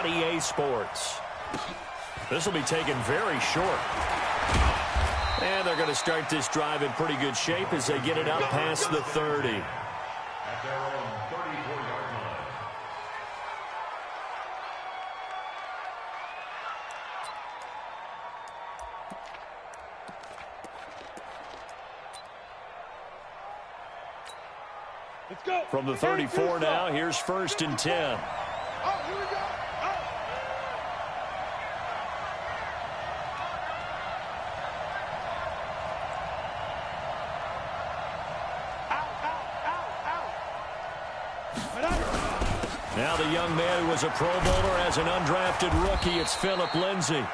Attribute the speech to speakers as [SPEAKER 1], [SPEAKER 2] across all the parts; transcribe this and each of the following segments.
[SPEAKER 1] on EA Sports. This will be taken very short. And they're going to start this drive in pretty good shape as they get it out past the 30.
[SPEAKER 2] At their own 34-yard line.
[SPEAKER 3] Let's go.
[SPEAKER 1] From the 34 now, here's 1st and 10.
[SPEAKER 3] Oh, here we go.
[SPEAKER 1] Now the young man who was a Pro Bowler as an undrafted rookie, it's Phillip Lindsay.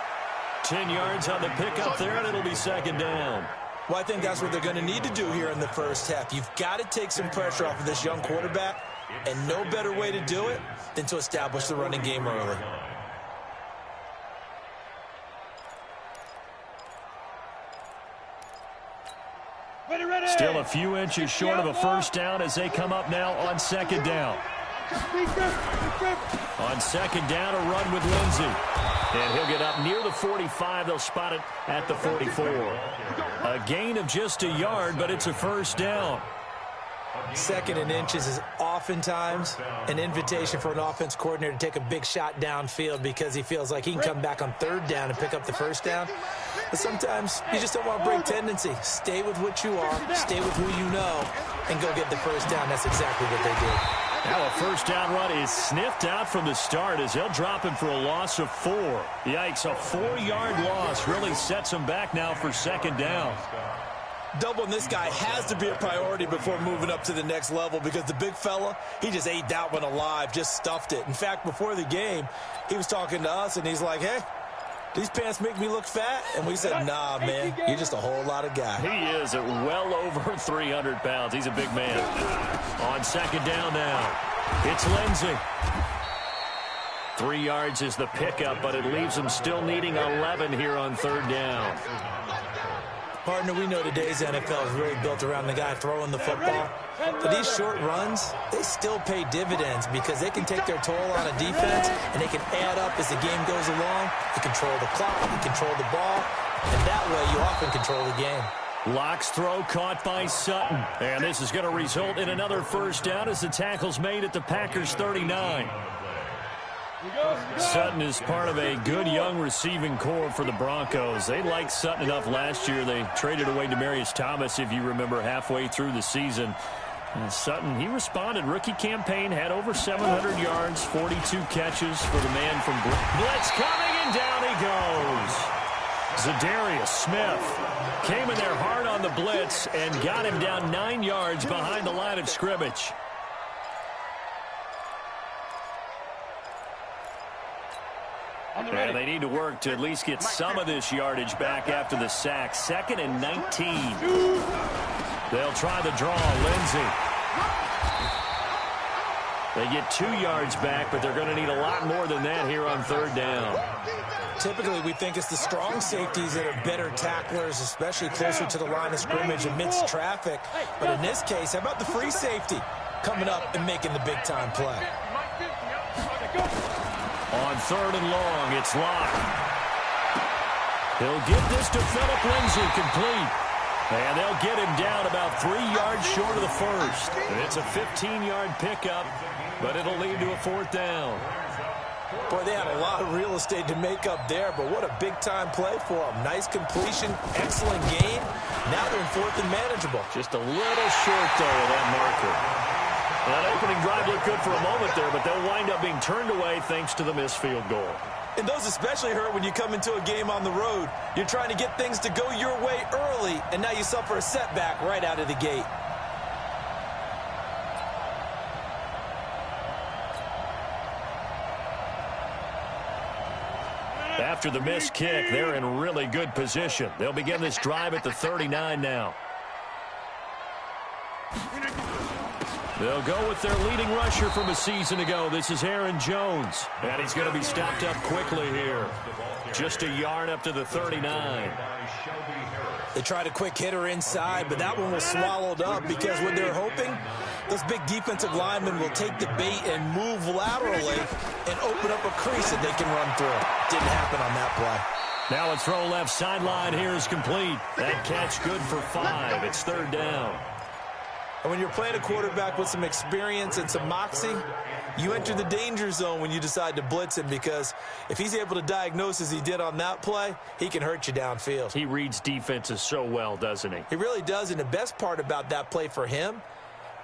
[SPEAKER 1] 10 yards on the pickup there, and it'll be 2nd down.
[SPEAKER 4] Well, I think that's what they're going to need to do here in the first half. You've got to take some pressure off of this young quarterback, and no better way to do it than to establish the running game early.
[SPEAKER 1] Still a few inches short of a 1st down as they come up now on 2nd down. On 2nd down, a run with Lindsay. And he'll get up near the 45. They'll spot it at the 44. A gain of just a yard, but it's a 1st down.
[SPEAKER 4] 2nd and inches is oftentimes an invitation for an offense coordinator to take a big shot downfield because he feels like he can come back on 3rd down and pick up the 1st down. But sometimes you just don't want to break tendency. Stay with what you are, stay with who you know, and go get the 1st down. That's exactly what they did.
[SPEAKER 1] Now a 1st down run is sniffed out from the start as they'll drop him for a loss of 4. Yikes, a 4-yard loss really sets him back now for 2nd down.
[SPEAKER 4] Doubling this guy has to be a priority before moving up to the next level because the big fella, he just ate that one alive, just stuffed it. In fact, before the game, he was talking to us, and he's like, hey, these pants make me look fat? And we said, nah, man, you're just a whole lot of guy.
[SPEAKER 1] He is at well over 300 pounds. He's a big man. On 2nd down now, it's Lindsay. 3 yards is the pickup, but it leaves him still needing 11 here on 3rd down.
[SPEAKER 4] Partner, we know today's NFL is really built around the guy throwing the football. But these short runs, they still pay dividends because they can take their toll on a defense and they can add up as the game goes along. You control the clock, you control the ball, and that way you often control the game.
[SPEAKER 1] Locke's throw caught by Sutton. And this is going to result in another 1st down as the tackle's made at the Packers' 39. Sutton is part of a good young receiving core for the Broncos. They liked Sutton enough last year. They traded away Demaryius Thomas, if you remember, halfway through the season. And Sutton, he responded. Rookie campaign, had over 700 yards, 42 catches for the man from Blitz coming, and down he goes. Zadarius Smith came in there hard on the blitz and got him down 9 yards behind the line of scrimmage. And they need to work to at least get some of this yardage back after the sack. 2nd and 19. They'll try the draw. Lindsay. They get 2 yards back, but they're going to need a lot more than that here on 3rd down.
[SPEAKER 4] Typically, we think it's the strong safeties that are better tacklers, especially closer to the line of scrimmage amidst traffic. But in this case, how about the free safety coming up and making the big-time play?
[SPEAKER 1] On 3rd and long, it's Locke. He'll get this to Phillip Lindsay, complete. And they'll get him down about 3 yards short of the 1st. And it's a 15-yard pickup, but it'll lead to a 4th down.
[SPEAKER 4] Boy, they had a lot of real estate to make up there, but what a big-time play for them. Nice completion, excellent gain. Now they're in 4th and manageable.
[SPEAKER 1] Just a little short, though, of that marker. That opening drive looked good for a moment there, but they'll wind up being turned away thanks to the missed field goal.
[SPEAKER 4] And those especially hurt when you come into a game on the road. You're trying to get things to go your way early, and now you suffer a setback right out of the gate.
[SPEAKER 1] After the missed kick, they're in really good position. They'll begin this drive at the 39 now. They'll go with their leading rusher from a season ago. This is Aaron Jones. And he's going to be stopped up quickly here. Just a yard up to the 39.
[SPEAKER 4] They tried a quick hitter inside, but that one was swallowed up because what they're hoping, those big defensive linemen will take the bait and move laterally and open up a crease that they can run through. Didn't happen on that play.
[SPEAKER 1] Now a throw left sideline here is complete. That catch good for 5. It's third down.
[SPEAKER 4] And when you're playing a quarterback with some experience and some moxie, you enter the danger zone when you decide to blitz him, because if he's able to diagnose as he did on that play, he can hurt you downfield.
[SPEAKER 1] He reads defenses so well, doesn't he?
[SPEAKER 4] He really does, and the best part about that play for him,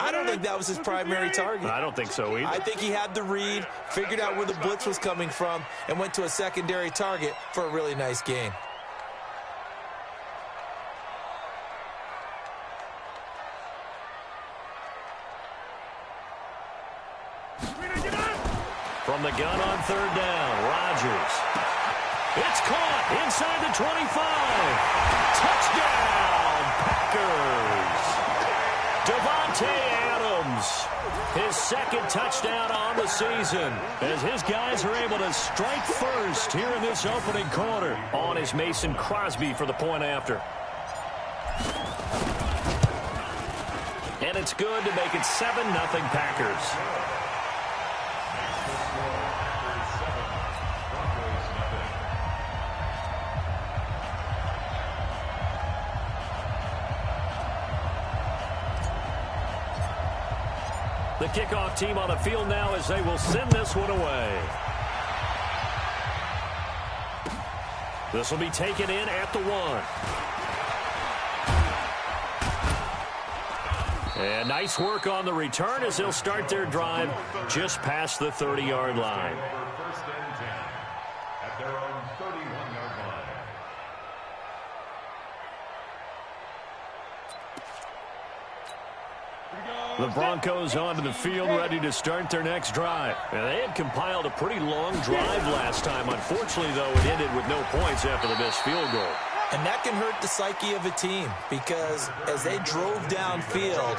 [SPEAKER 4] I don't think that was his primary target.
[SPEAKER 1] I don't think so either.
[SPEAKER 4] I think he had the read, figured out where the blitz was coming from, and went to a secondary target for a really nice gain.
[SPEAKER 1] From the gun on third down, Rodgers. It's caught inside the 25. Touchdown, Packers. Devontae Adams, his second touchdown on the season, as his guys are able to strike first here in this opening quarter. On is Mason Crosby for the point after. And it's good to make it 7-0 Packers. The kickoff team on the field now as they will send this one away. This will be taken in at the 1. And nice work on the return as they'll start their drive just past the 30-yard line.
[SPEAKER 2] First and 10 at their own 31-yard line.
[SPEAKER 1] The Broncos onto the field, ready to start their next drive. And they had compiled a pretty long drive last time. Unfortunately, though, it ended with no points after the missed field goal.
[SPEAKER 4] And that can hurt the psyche of a team, because as they drove downfield,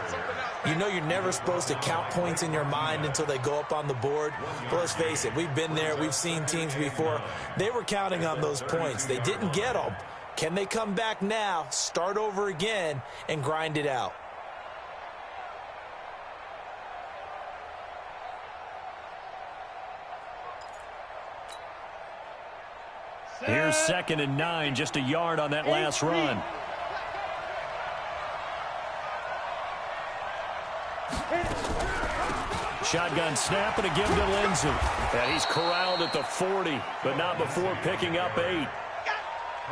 [SPEAKER 4] you know you're never supposed to count points in your mind until they go up on the board. But let's face it, we've been there. We've seen teams before. They were counting on those points. They didn't get them. Can they come back now, start over again, and grind it out?
[SPEAKER 1] Here's 2nd and 9, just a yard on that last run. Shotgun snap and a give to Lindsey. And he's corralled at the 40, but not before picking up 8.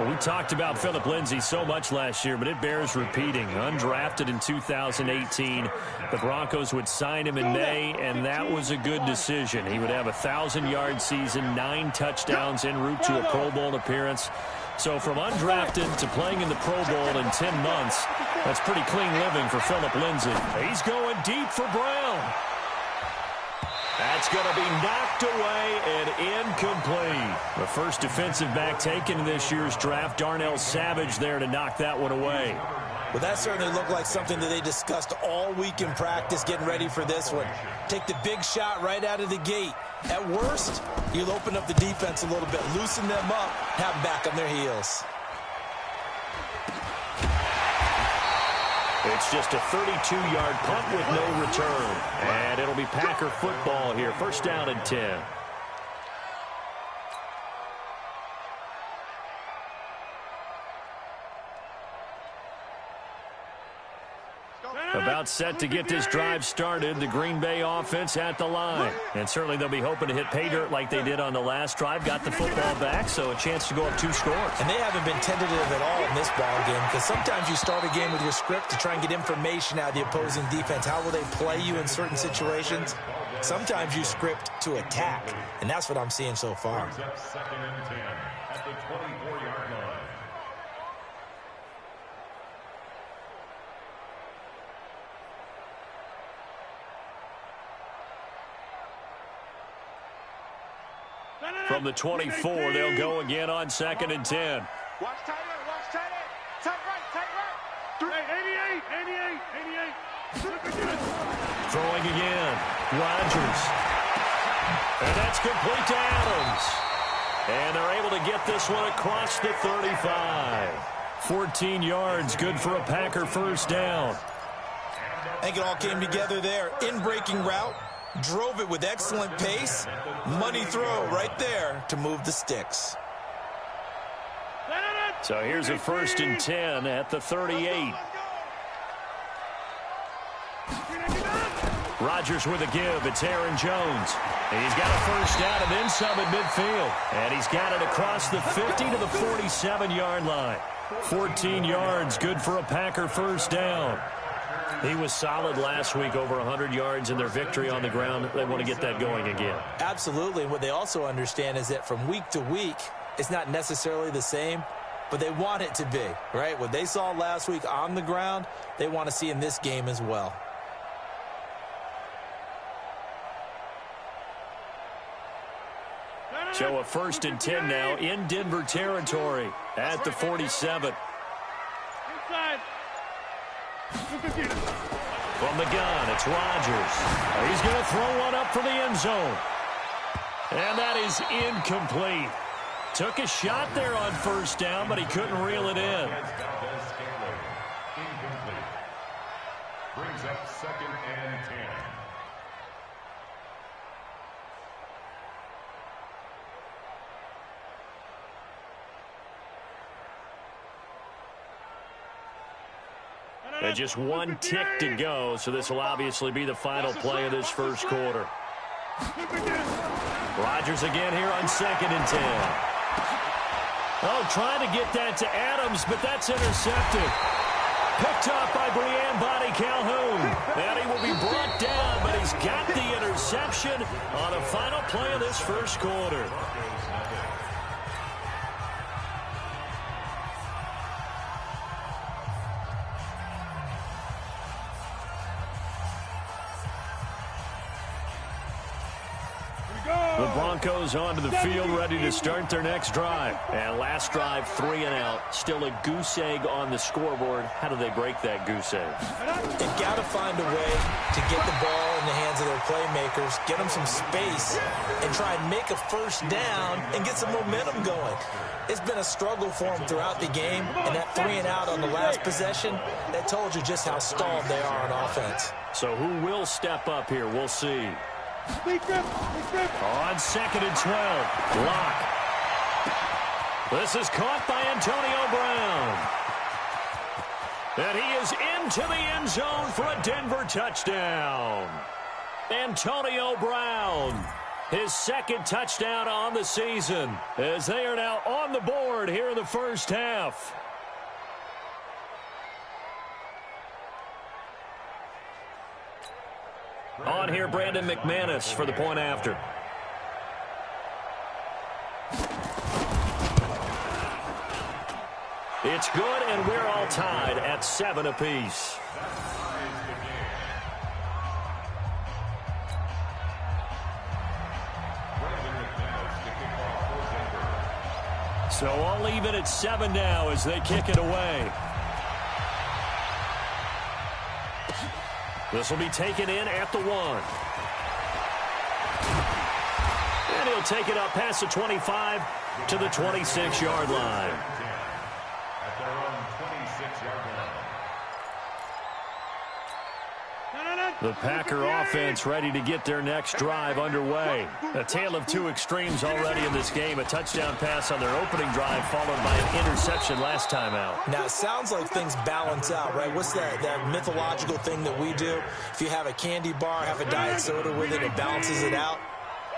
[SPEAKER 1] Well, we talked about Phillip Lindsay so much last year, but it bears repeating. Undrafted in 2018, the Broncos would sign him in May, and that was a good decision. He would have a 1,000-yard season, 9 touchdowns en route to a Pro Bowl appearance. So from undrafted to playing in the Pro Bowl in 10 months, that's pretty clean living for Phillip Lindsay. He's going deep for Brown. That's going to be knocked away and incomplete. The first defensive back taken in this year's draft, Darnell Savage, there to knock that one away.
[SPEAKER 4] Well, that certainly looked like something that they discussed all week in practice, getting ready for this one. Take the big shot right out of the gate. At worst, you'll open up the defense a little bit, loosen them up, have them back on their heels.
[SPEAKER 1] It's just a 32-yard punt with no return. And it'll be Packer football here. First down and 10. About set to get this drive started, the Green Bay offense at the line. And certainly they'll be hoping to hit pay dirt like they did on the last drive. Got the football back, so a chance to go up 2 scores.
[SPEAKER 4] And they haven't been tentative at all in this ball game, because sometimes you start a game with your script to try and get information out of the opposing defense. How will they play you in certain situations? Sometimes you script to attack, and that's what I'm seeing so far.
[SPEAKER 2] Second and 10 at the 24-yard line.
[SPEAKER 1] From the 24, they'll go again on 2nd and 10.
[SPEAKER 3] Watch tight end, watch tight end. Tight right, tight right. 88.
[SPEAKER 1] Throwing again. Rodgers. And that's complete to Adams. And they're able to get this one across the 35. 14 yards, good for a Packer first down.
[SPEAKER 4] I think it all came together there. In-breaking route, drove it with excellent pace. Money throw right there to move the sticks.
[SPEAKER 1] So here's a 1st and 10 at the 38. Rodgers with a give. It's Aaron Jones. And he's got a first down and then some at midfield. And he's got it across the 50 to the 47-yard line. 14 yards, good for a Packer first down. He was solid last week, over 100 yards in their victory on the ground. They want to get that going again.
[SPEAKER 4] Absolutely. And what they also understand is that from week to week, it's not necessarily the same, but they want it to be, right? What they saw last week on the ground, they want to see in this game as well.
[SPEAKER 1] So a 1st and 10 now in Denver territory at the 47.
[SPEAKER 3] Inside.
[SPEAKER 1] From the gun, it's Rodgers. He's going to throw one up for the end zone. And that is incomplete. Took a shot there on first down, but he couldn't reel it in.
[SPEAKER 2] Incomplete. Brings up 2nd and 10.
[SPEAKER 1] And just one tick to go, so this will obviously be the final play of this first quarter. Rodgers again here on 2nd and 10. Oh, trying to get that to Adams, but that's intercepted. Picked up by Breanne Body Calhoun. And he will be brought down, but he's got the interception on the final play of this first quarter. The Broncos onto the field, ready to start their next drive. And last drive, 3 and out. Still a goose egg on the scoreboard. How do they break that goose egg?
[SPEAKER 4] They've got to find a way to get the ball in the hands of their playmakers, get them some space, and try and make a first down and get some momentum going. It's been a struggle for them throughout the game, and that 3 and out on the last possession, that told you just how stalled they are on offense.
[SPEAKER 1] So who will step up here? We'll see. On 2nd and 12, Locke. This is caught by Antonio Brown. And he is into the end zone for a Denver touchdown. Antonio Brown, his 2nd touchdown on the season, as they are now on the board here in the first half. On here, Brandon McManus for the point after. It's good, and we're all tied at 7 apiece. So I'll leave it at 7 now as they kick it away. This will be taken in at the 1. And he'll take it up past the 25 to the 26-yard line.
[SPEAKER 2] At their own 26-yard line.
[SPEAKER 1] The Packer offense ready to get their next drive underway. A tale of two extremes already in this game. A touchdown pass on their opening drive followed by an interception last time out.
[SPEAKER 4] Now, it sounds like things balance out, right? What's that mythological thing that we do? If you have a candy bar, have a diet soda with it, it balances it out.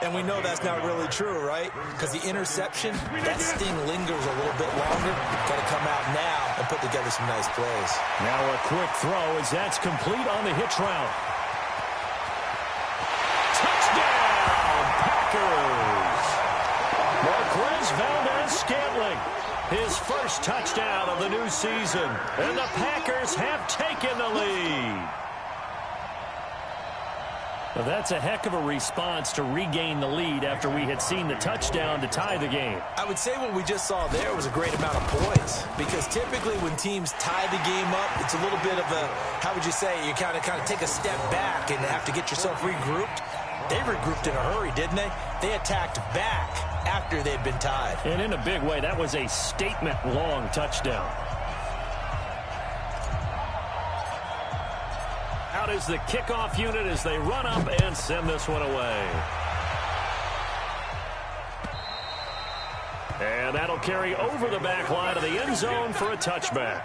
[SPEAKER 4] And we know that's not really true, right? Because the interception, that sting lingers a little bit longer. Got to come out now and put together some nice plays.
[SPEAKER 1] Now a quick throw as that's complete on the hitch route. Touchdown, Packers! Marquez Valdez-Scantling, his first touchdown of the new season. And the Packers have taken the lead. Well, that's a heck of a response to regain the lead after we had seen the touchdown to tie the game.
[SPEAKER 4] I would say what we just saw there was a great amount of poise, because typically when teams tie the game up, it's a little bit of a, how would you say, you kind of take a step back and have to get yourself regrouped. They regrouped in a hurry, didn't they? They attacked back after they'd been tied.
[SPEAKER 1] And in a big way, that was a statement-long touchdown. Out is the kickoff unit as they run up and send this one away. And that'll carry over the back line of the end zone for a touchback.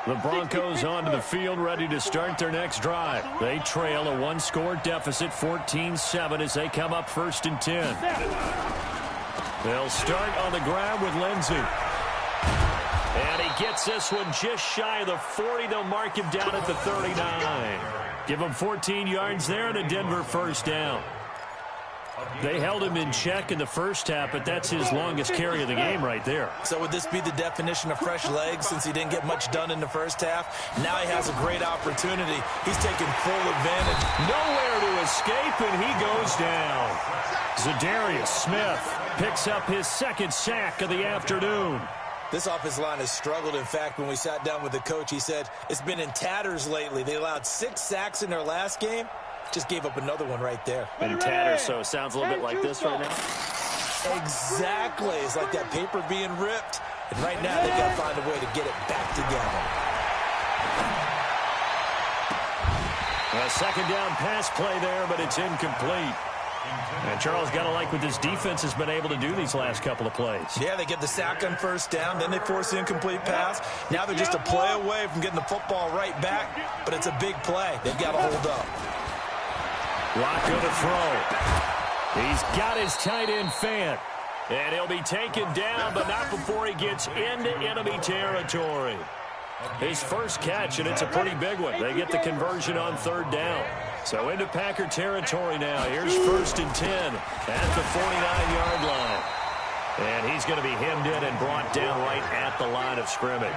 [SPEAKER 1] The Broncos onto the field, ready to start their next drive. They trail a one-score deficit, 14-7, as they come up 1st and 10. They'll start on the ground with Lindsey. And he gets this one just shy of the 40. They'll mark him down at the 39. Give him 14 yards there and a Denver first down. They held him in check in the first half, but that's his longest carry of the game right there.
[SPEAKER 4] So would this be the definition of fresh legs since he didn't get much done in the first half? Now he has a great opportunity. He's taking full advantage.
[SPEAKER 1] Nowhere to escape, and he goes down. Zadarius Smith picks up his second sack of the afternoon.
[SPEAKER 4] This offensive line has struggled. In fact, when we sat down with the coach, he said it's been in tatters lately. They allowed 6 sacks in their last game. Just gave up another one right there.
[SPEAKER 1] In tatters, so it sounds a little bit like this right now.
[SPEAKER 4] Exactly. It's like that paper being ripped. And right now, they've got to find a way to get it back together.
[SPEAKER 1] A second down pass play there, but it's incomplete. And Charles, got to like what this defense has been able to do these last couple of plays.
[SPEAKER 4] Yeah, they get the sack on first down, then they force the incomplete pass. Now they're just a play away from getting the football right back, but it's a big play. They've got to hold up.
[SPEAKER 1] Lock to throw. He's got his tight end Fant. And he'll be taken down, but not before he gets into enemy territory. His first catch, and it's a pretty big one. They get the conversion on 3rd down. So into Packer territory now. Here's 1st and 10 at the 49-yard line. And he's going to be hemmed in and brought down right at the line of scrimmage.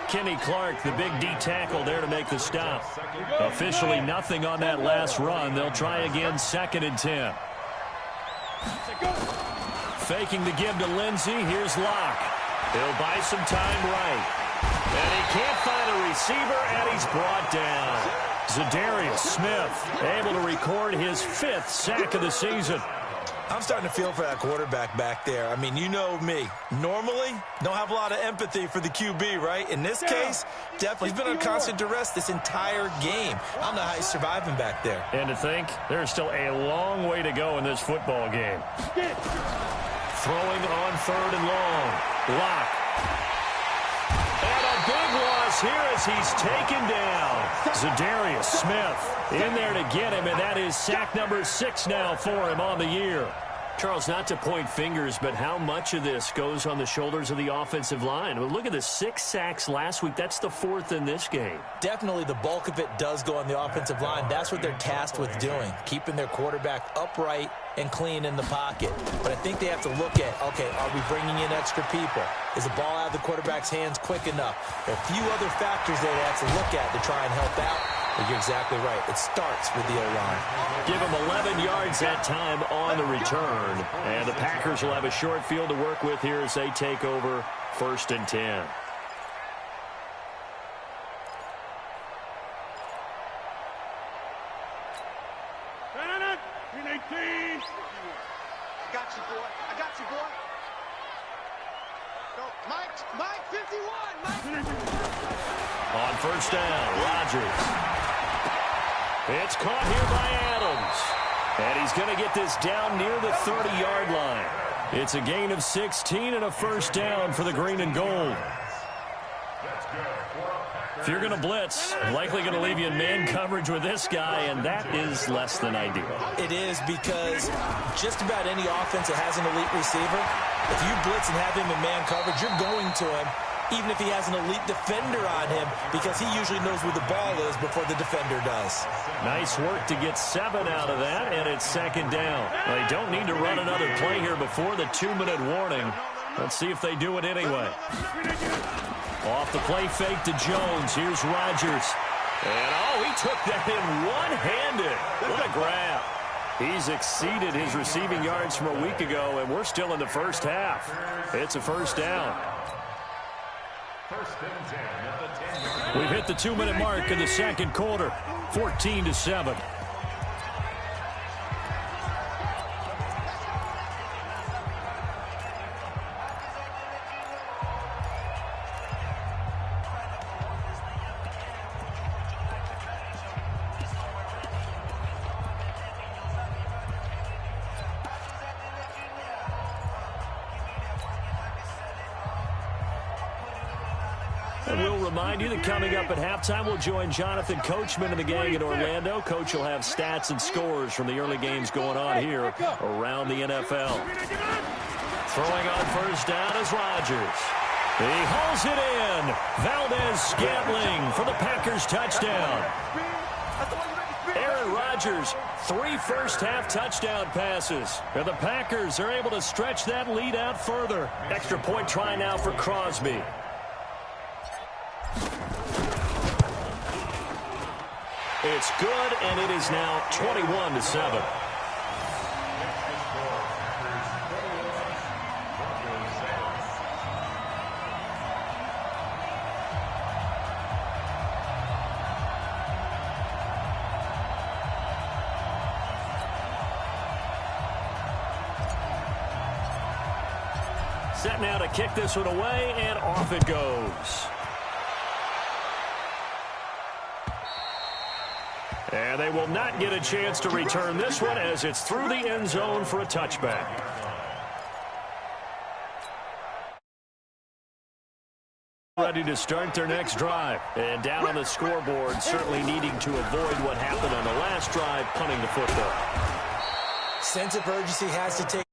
[SPEAKER 1] Kenny Clark, the big D tackle, there to make the stop. Officially nothing on that last run. They'll try again, 2nd and 10. Faking the give to Lindsey. Here's Locke. He'll buy some time right. And he can't find a receiver, and he's brought down. Zadarius Smith able to record his 5th sack of the season.
[SPEAKER 4] I'm starting to feel for that quarterback back there. I mean, you know me. Normally, don't have a lot of empathy for the QB, right? In this case, definitely he's been on constant duress this entire game. I don't know how he's surviving back there.
[SPEAKER 1] And to think, there's still a long way to go in this football game. Throwing on 3rd and long. Lock. And a big loss here as he's taken down. Zadarius Smith in there to get him, and that is sack number 6 now for him on the year. Charles, not to point fingers, but how much of this goes on the shoulders of the offensive line? Well, look at the 6 sacks last week. That's the 4th in this game.
[SPEAKER 4] Definitely the bulk of it does go on the offensive line. That's what they're tasked with doing, keeping their quarterback upright and clean in the pocket. But I think they have to look at, okay, are we bringing in extra people? Is the ball out of the quarterback's hands quick enough? There are a few other factors they have to look at to try and help out. But you're exactly right. It starts with the O-line.
[SPEAKER 1] Give them 11 yards that time on the return. And the Packers will have a short field to work with here as they take over 1st and 10.
[SPEAKER 3] I got you, boy. I got you, boy. Go, Mike, 51, Mike.
[SPEAKER 1] On 1st down, Rodgers. It's caught here by Adams. And he's going to get this down near the 30-yard line. It's a gain of 16 and a 1st down for the green and gold. If you're going to blitz, likely going to leave you in man coverage with this guy, and that is less than ideal.
[SPEAKER 4] It is, because just about any offense that has an elite receiver, if you blitz and have him in man coverage, you're going to him, even if he has an elite defender on him, because he usually knows where the ball is before the defender does.
[SPEAKER 1] Nice work to get 7 out of that, and it's 2nd down. They don't need to run another play here before the 2-minute warning. Let's see if they do it anyway. Off the play fake to Jones. Here's Rodgers. And, oh, he took that in one-handed. What a grab. He's exceeded his receiving yards from a week ago, and we're still in the first half. It's a first down. We've hit the 2-minute mark in the second quarter, 14-7. And we'll remind you that coming up at halftime, we'll join Jonathan Coachman and the gang in Orlando. Coach will have stats and scores from the early games going on here around the NFL. Throwing on first down is Rodgers. He hauls it in. Valdez-Scantling for the Packers touchdown. Aaron Rodgers, 3 first-half touchdown passes. And the Packers are able to stretch that lead out further. Extra point try now for Crosby. It's good, and it is now 21-7. Set now to kick this one away, and off it goes. And they will not get a chance to return this one as it's through the end zone for a touchback. Ready to start their next drive. And down on the scoreboard, certainly needing to avoid what happened on the last drive, punting the football.
[SPEAKER 4] Sense of urgency has to take